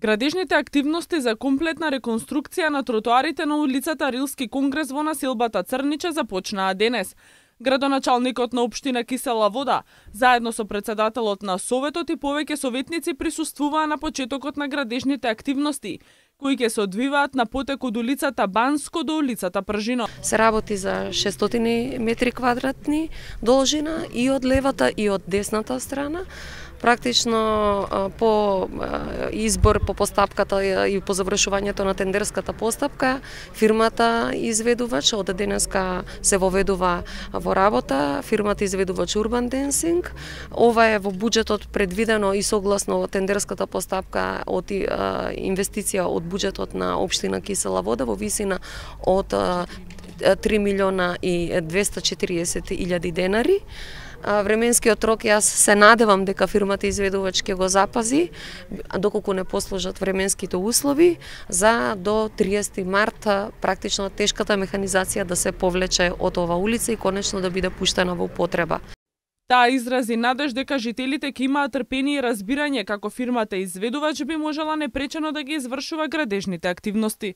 Градежните активности за комплетна реконструкција на тротоарите на улицата Рилски конгрес во населбата Црниче започнаа денес. Градоначалникот на општина Кисела Вода, заедно со председателот на Советот и повеќе советници присуствуваа на почетокот на градежните активности, кои ќе се одвиваат на потек од улицата Банско до улицата Пржино. Се работи за 600 метри квадратни должина и од левата и од десната страна. Практично по избор по постапката и по завршувањето на тендерската постапка, фирмата изведувач од денеска се воведува во работа, фирмата изведувач Urban Dancing. Ова е во буџетот предвидено и согласно тендерската постапка од инвестиција од буџетот на општина Кисела Вода во висина од 3 милиона и 240 илјади денари. Временскиот рок јас се надевам дека фирмата изведувач ќе го запази, доколку не послужат временските услови, за до 30 март практично тешката механизација да се повлече од ова улица и конечно да биде пуштена во употреба. Таа изрази надеж дека жителите ќе имаат трпение и разбирање како фирмата изведувач би можела непречено да ги извршува градежните активности.